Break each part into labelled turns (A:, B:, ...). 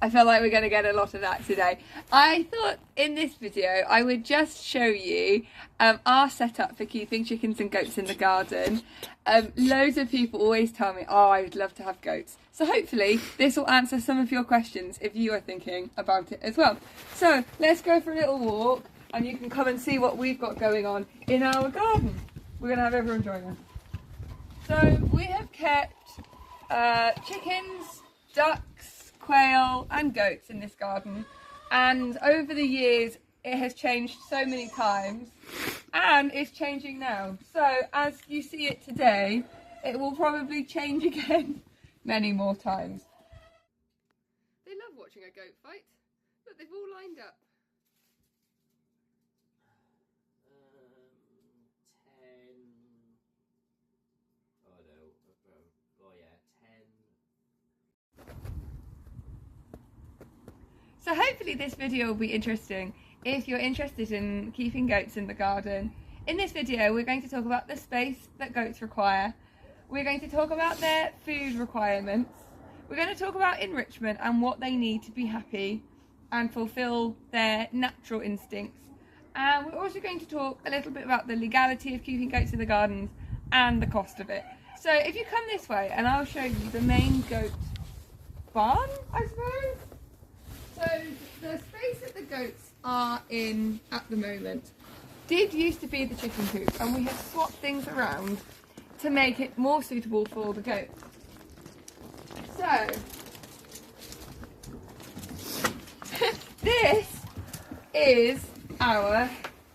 A: I feel like we're going to get a lot of that today. I thought in this video I would just show you our setup for keeping chickens and goats in the garden. Loads of people always tell me, oh, I would love to have goats. So hopefully this will answer some of your questions if you are thinking about it as well. So let's go for a little walk and you can come and see what we've got going on in our garden. We're going to have everyone join us. So we have kept chickens, ducks, quail and goats in this garden, and over the years it has changed so many times and it's changing now. So as you see it today, it will probably change again many more times. They love watching a goat fight. Look, they've all lined up. 10. So hopefully this video will be interesting if you're interested in keeping goats in the garden. In this video we're going to talk about the space that goats require. We're going to talk about their food requirements. We're going to talk about enrichment and what they need to be happy and fulfill their natural instincts. And we're also going to talk a little bit about the legality of keeping goats in the gardens and the cost of it. So if you come this way and I'll show you the main goat barn, I suppose. So the space that the goats are in at the moment did used to be the chicken coop, and we have swapped things around to make it more suitable for the goats. So this is our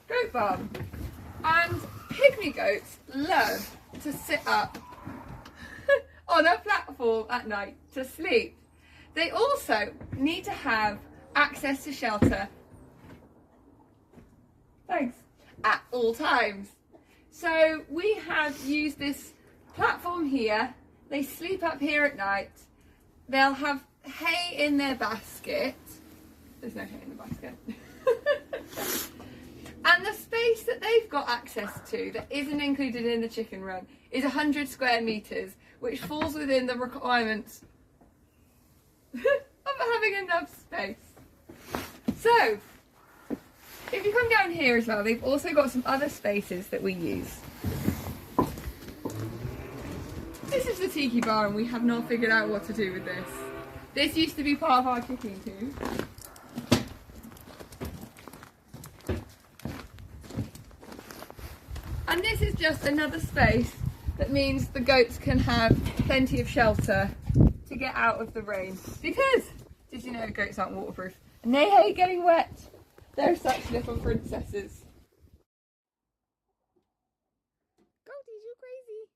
A: goat barn, and pygmy goats love to sit up on a platform at night to sleep. They also need to have access to shelter, thanks, at all times. So we have used this platform here. They sleep up here at night. They'll have hay in their basket. There's no hay in the basket. And the space that they've got access to that isn't included in the chicken run is 100 square metres, which falls within the requirements of having enough space. So, if you come down here as well, they've also got some other spaces that we use. This is the tiki bar and we have not figured out what to do with this. This used to be part of our chicken coop. And this is just another space that means the goats can have plenty of shelter to get out of the rain. Because, did you know goats aren't waterproof? And they hate getting wet. They're such little princesses. Goaties, you crazy.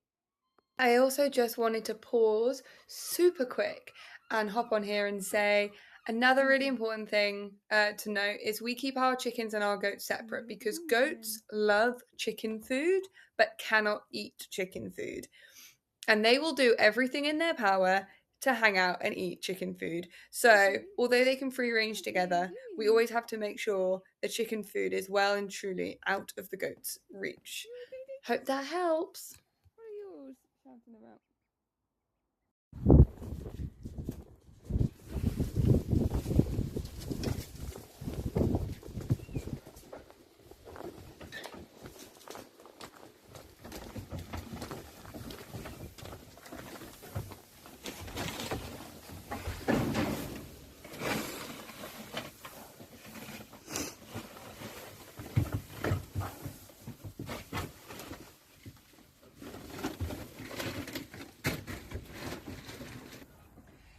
A: I also just wanted to pause super quick and hop on here and say another really important thing to note is we keep our chickens and our goats separate because goats love chicken food but cannot eat chicken food. And they will do everything in their power to hang out and eat chicken food. So although they can free range together, we always have to make sure the chicken food is well and truly out of the goat's reach. Hope that helps. What are yours shouting about?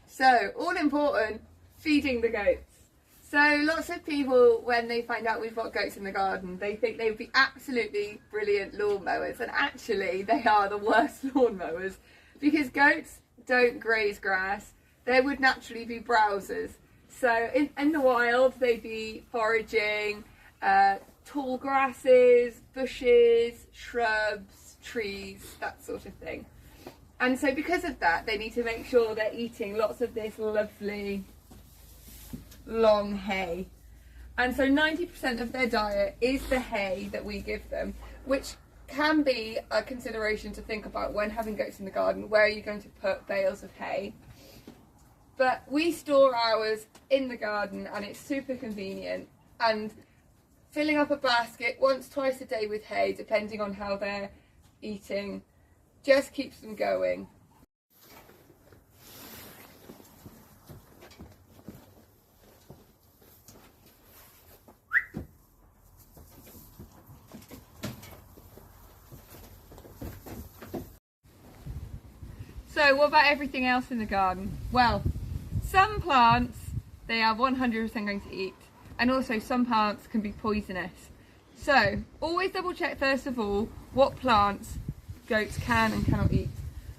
A: So, all important, feeding the goats. So lots of people, when they find out we've got goats in the garden, they think they would be absolutely brilliant lawnmowers, and actually they are the worst lawnmowers because goats don't graze grass. They would naturally be browsers. So in the wild they'd be foraging tall grasses, bushes, shrubs, trees, that sort of thing. And so because of that, they need to make sure they're eating lots of this lovely long hay. And so 90% of their diet is the hay that we give them, which can be a consideration to think about when having goats in the garden. Where are you going to put bales of hay? but we store ours in the garden and it's super convenient, and filling up a basket once, twice a day with hay, depending on how they're eating, just keeps them going. So what about everything else in the garden? Well, some plants they are 100% going to eat, and also some plants can be poisonous. So always double check first of all what plants goats can and cannot eat.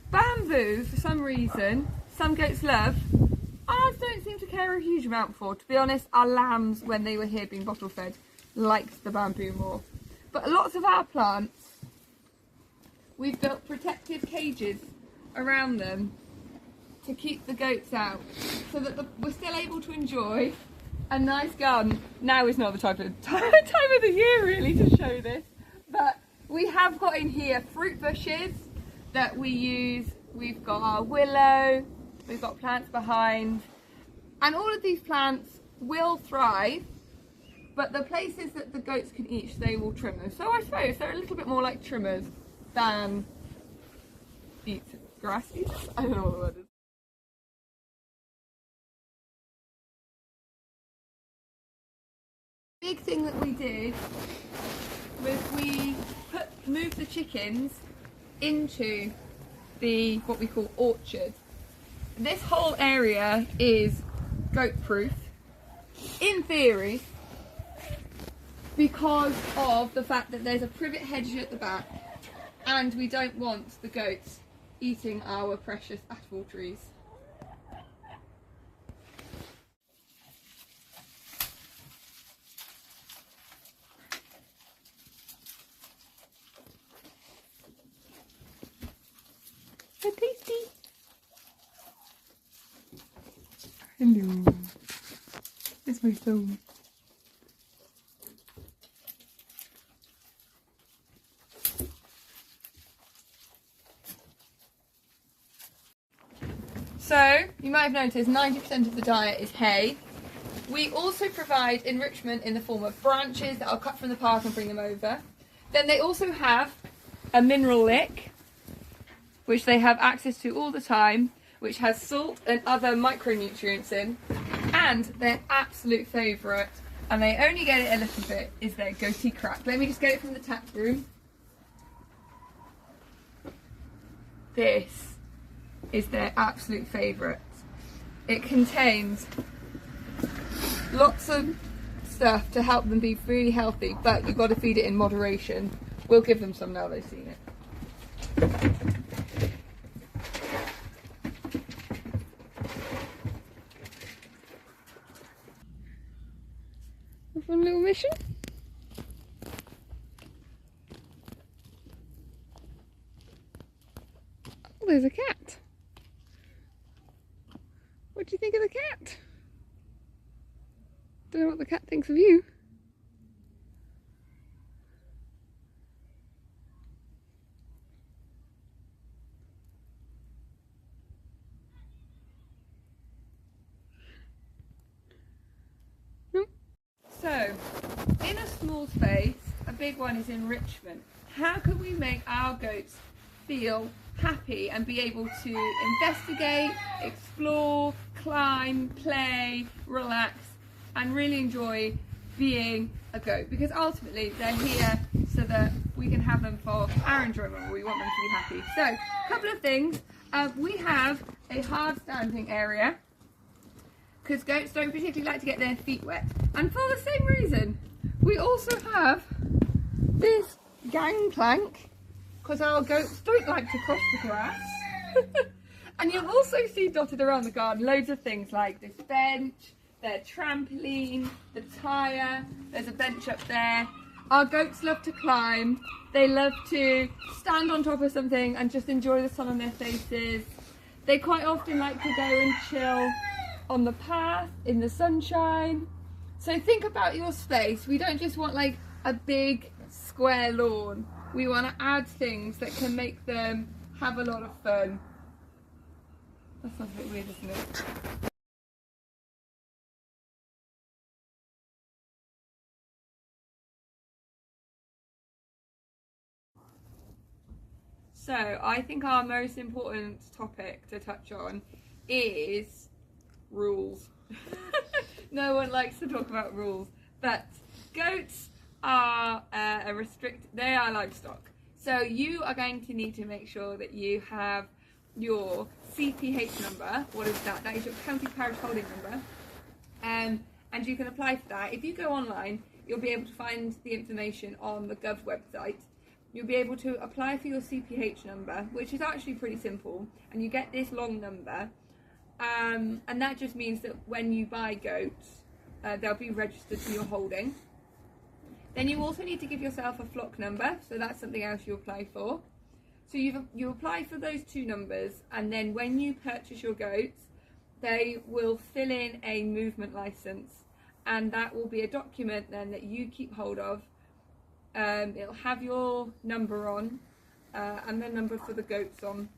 A: Bamboo, for some reason, some goats love. Ours don't seem to care a huge amount for. To be honest, our lambs, when they were here being bottle fed, liked the bamboo more. But lots of our plants, we've built protective cages around them to keep the goats out, so that we're still able to enjoy a nice garden. Now is not the time of the year really to show this, but we have got in here fruit bushes that we use. We've got our willow, we've got plants behind, and all of these plants will thrive, but the places that the goats can eat, they will trim them. So I suppose they're a little bit more like trimmers than grass eaters? I don't know what the word is. Big thing that we did was we moved the chickens into the what we call orchard. This whole area is goat proof in theory, because of the fact that there's a privet hedge at the back and we don't want the goats eating our precious apple trees. So tasty. Hello. It's my phone. So, you might have noticed 90% of the diet is hay. We also provide enrichment in the form of branches that I'll cut from the park and bring them over. Then they also have a mineral lick, which they have access to all the time, which has salt and other micronutrients in. And their absolute favourite, and they only get it a little bit, is their goatee crack. Let me just get it from the tap room. This is their absolute favourite. It contains lots of stuff to help them be really healthy, but you've got to feed it in moderation. We'll give them some now they've seen it. A fun little mission. Oh, there's a cat. What do you think of the cat? Don't know what the cat thinks of you. So, in a small space, a big one is enrichment. How can we make our goats feel happy and be able to investigate, explore, climb, play, relax, and really enjoy being a goat? Because ultimately they're here so that we can have them for our enjoyment. We want them to be happy. So, a couple of things. We have a hard standing area, because goats don't particularly like to get their feet wet. And for the same reason, we also have this gangplank, because our goats don't like to cross the grass. And you'll also see dotted around the garden loads of things like this bench, their trampoline, the tyre, there's a bench up there. Our goats love to climb, they love to stand on top of something and just enjoy the sun on their faces. They quite often like to go and chill on the path, in the sunshine. So think about your space. We don't just want like a big square lawn. We want to add things that can make them have a lot of fun. That sounds a bit weird, doesn't it? So I think our most important topic to touch on is rules. No one likes to talk about rules, but goats are they are livestock. So you are going to need to make sure that you have your CPH number. What is that? That is your county parish holding number. And you can apply for that. If you go online, you'll be able to find the information on the Gov website. You'll be able to apply for your CPH number, which is actually pretty simple, and you get this long number. And that just means that when you buy goats, they'll be registered to your holding. Then you also need to give yourself a flock number, so that's something else you apply for. So you apply for those two numbers, and then when you purchase your goats, they will fill in a movement license, and that will be a document then that you keep hold of. It'll have your number on, and the number for the goats on.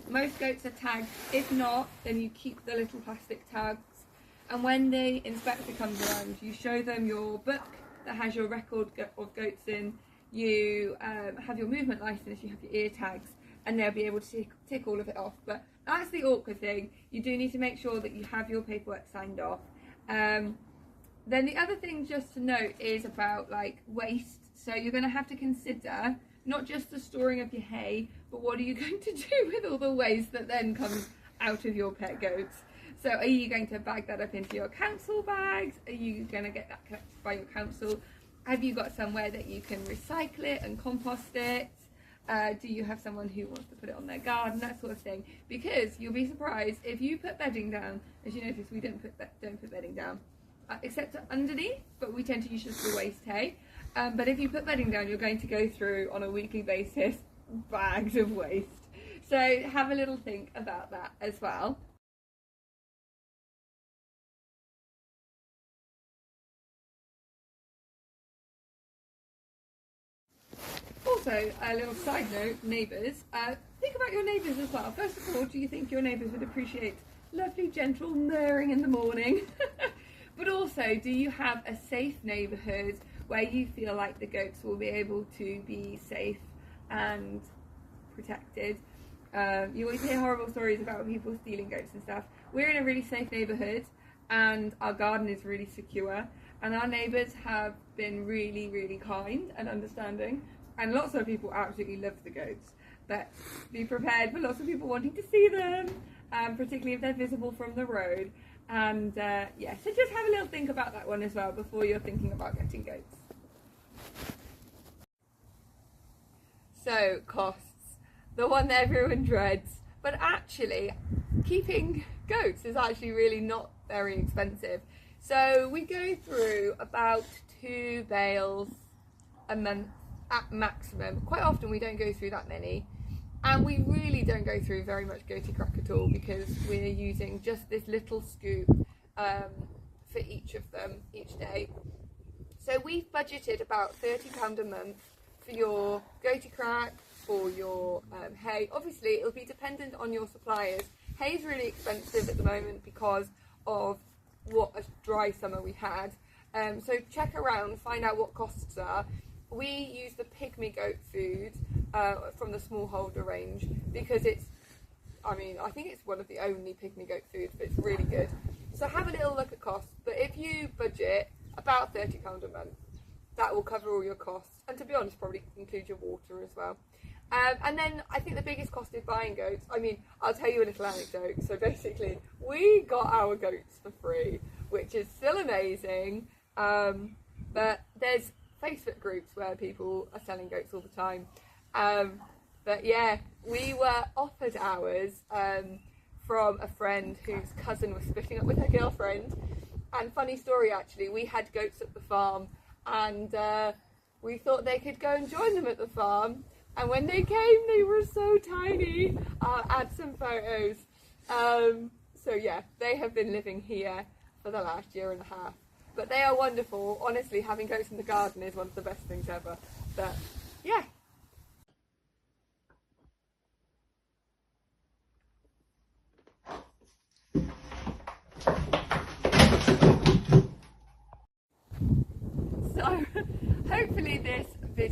A: Most goats are tagged. If not, then you keep the little plastic tags, and when the inspector comes around, you show them your book that has your record of goats in. You have your movement license, you have your ear tags, and they'll be able to tick all of it off. But that's the awkward thing. You do need to make sure that you have your paperwork signed off. Then the other thing just to note is about like waste. So you're going to have to consider not just the storing of your hay, but what are you going to do with all the waste that then comes out of your pet goats? So are you going to bag that up into your council bags? Are you going to get that collected by your council? Have you got somewhere that you can recycle it and compost it? Do you have someone who wants to put it on their garden, that sort of thing? Because you'll be surprised if you put bedding down. As you notice, we don't put bedding down, except underneath, but we tend to use just the waste hay. But if you put bedding down, you're going to go through on a weekly basis bags of waste. So have a little think about that as well. Also, a little side note, neighbours, think about your neighbours as well. First of all, do you think your neighbours would appreciate lovely, gentle murring in the morning? But also, do you have a safe neighbourhood where you feel like the goats will be able to be safe and protected? You always hear horrible stories about people stealing goats and stuff. We're in a really safe neighbourhood, and our garden is really secure, and our neighbours have been really, really kind and understanding. And lots of people absolutely love the goats, but be prepared for lots of people wanting to see them, particularly if they're visible from the road. And yeah, so just have a little think about that one as well before you're thinking about getting goats. So, costs, the one that everyone dreads, but actually keeping goats is actually really not very expensive. So we go through about 2 bales a month at maximum. Quite often we don't go through that many, and we really don't go through very much goatee crack at all, because we're using just this little scoop for each of them each day. So we've budgeted about £30 a month for your goatee crack, for your hay. Obviously it'll be dependent on your suppliers. Hay's really expensive at the moment because of what a dry summer we had. So check around, find out what costs are. We use the pygmy goat food from the smallholder range because it's, I think it's one of the only pygmy goat foods, but it's really good. So have a little look at costs, but if you budget about £30 a month, that will cover all your costs, and to be honest, probably include your water as well. And then I think the biggest cost is buying goats. I'll tell you a little anecdote. So basically, we got our goats for free, which is still amazing. But there's Facebook groups where people are selling goats all the time. But yeah, we were offered ours from a friend whose cousin was splitting up with her girlfriend. And funny story actually, we had goats at the farm, and we thought they could go and join them at the farm. And when they came, they were so tiny. I'll add some photos. So yeah, they have been living here for the last 1.5 years. But they are wonderful. Honestly, having goats in the garden is one of the best things ever. But yeah.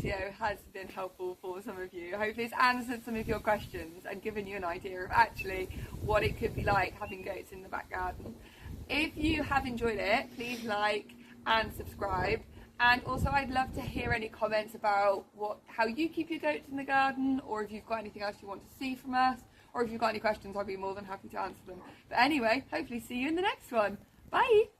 A: video has been helpful for some of you. Hopefully it's answered some of your questions and given you an idea of actually what it could be like having goats in the back garden. If you have enjoyed it, please like and subscribe. And also I'd love to hear any comments about how you keep your goats in the garden, or if you've got anything else you want to see from us, or if you've got any questions, I'd be more than happy to answer them. But anyway, hopefully see you in the next one. Bye!